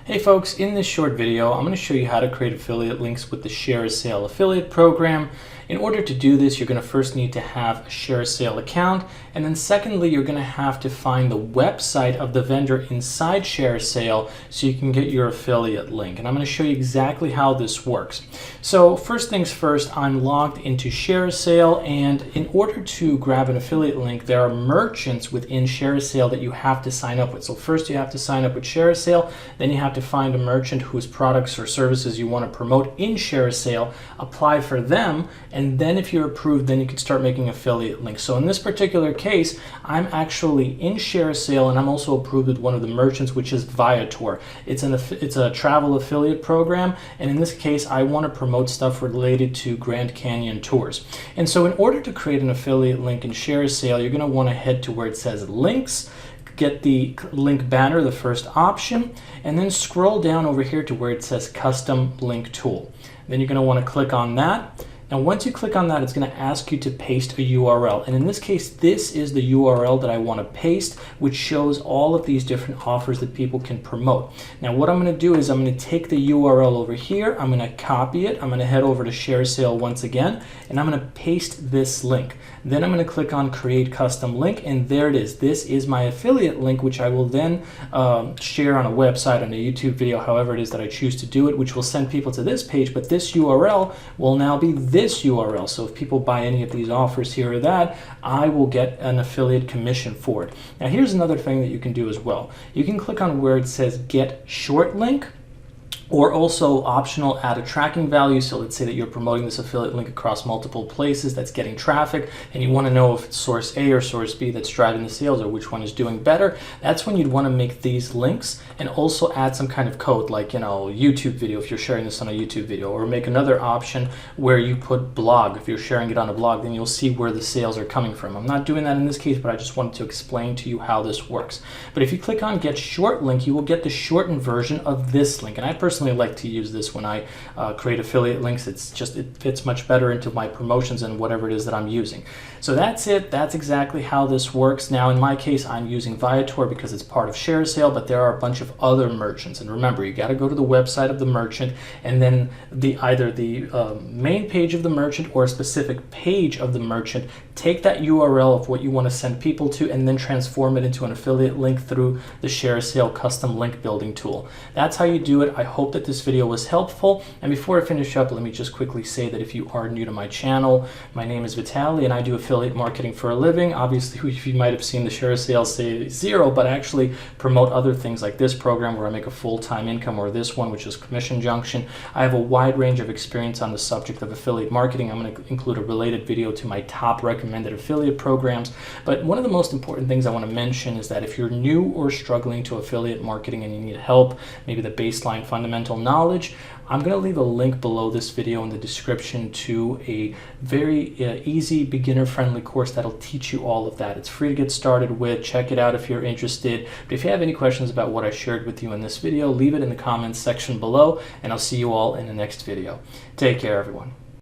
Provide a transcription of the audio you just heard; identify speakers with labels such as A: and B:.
A: Hey folks, in this short video, I'm going to show you how to create affiliate links with the ShareaSale affiliate program. In order to do this, you're going to first need to have a ShareaSale account, and then secondly, you're going to have to find the website of the vendor inside ShareaSale so you can get your affiliate link. And I'm going to show you exactly how this works. So first things first, I'm logged into ShareaSale, and in order to grab an affiliate link, there are merchants within ShareaSale that you have to sign up with. So first you have to sign up with ShareaSale, then you have to find a merchant whose products or services you want to promote in ShareaSale, apply for them, and then if you're approved, then you can start making affiliate links. So in this particular case, I'm actually in ShareaSale, and I'm also approved with one of the merchants, which is Viator. It's a travel affiliate program, and in this case, I want to promote stuff related to Grand Canyon tours. And so in order to create an affiliate link in ShareaSale, you're going to want to head to where it says links, get the link banner, the first option, and then scroll down over here to where it says custom link tool. Then you're going to want to click on that. Now once you click on that, it's going to ask you to paste a URL, and in this case this is the URL that I want to paste, which shows all of these different offers that people can promote. Now what I'm going to do is I'm going to take the URL over here, I'm going to copy it, I'm going to head over to ShareaSale once again, and I'm going to paste this link. Then I'm going to click on create custom link, and there it is. This is my affiliate link, which I will then share on a website, on a YouTube video, however it is that I choose to do it, which will send people to this page, but this URL will now be this URL. So if people buy any of these offers here or that, I will get an affiliate commission for it. Now here's another thing that you can do as well. You can click on where it says get short link, or also optional add a tracking value. So let's say that you're promoting this affiliate link across multiple places that's getting traffic, and you want to know if it's source A or source B that's driving the sales, or which one is doing better. That's when you'd want to make these links and also add some kind of code, like, you know, YouTube video if you're sharing this on a YouTube video, or make another option where you put blog. If you're sharing it on a blog, then you'll see where the sales are coming from. I'm not doing that in this case, but I just wanted to explain to you how this works. But if you click on get short link, you will get the shortened version of this link, and I personally like to use this when I create affiliate links. It fits much better into my promotions and whatever it is that I'm using. So that's it. That's exactly how this works. Now in my case, I'm using Viator because it's part of ShareaSale, but there are a bunch of other merchants, and remember, you got to go to the website of the merchant, and then either the main page of the merchant or a specific page of the merchant. Take that URL of what you want to send people to, and then transform it into an affiliate link through the ShareaSale custom link building tool. That's how you do it. I hope that this video was helpful, and before I finish up, let me just quickly say that if you are new to my channel, my name is Vitaly, and I do affiliate marketing for a living. Obviously, you might have seen the ShareaSale say 0, but I actually promote other things like this program where I make a full-time income, or this one, which is Commission Junction. I have a wide range of experience on the subject of affiliate marketing. I'm going to include a related video to my top recommended affiliate programs. But one of the most important things I want to mention is that if you're new or struggling to affiliate marketing and you need help, maybe the baseline fundamental knowledge, I'm going to leave a link below this video in the description to a very easy, beginner-friendly course that'll teach you all of that. It's free to get started with. Check it out if you're interested. But if you have any questions about what I shared with you in this video, leave it in the comments section below, and I'll see you all in the next video. Take care, everyone.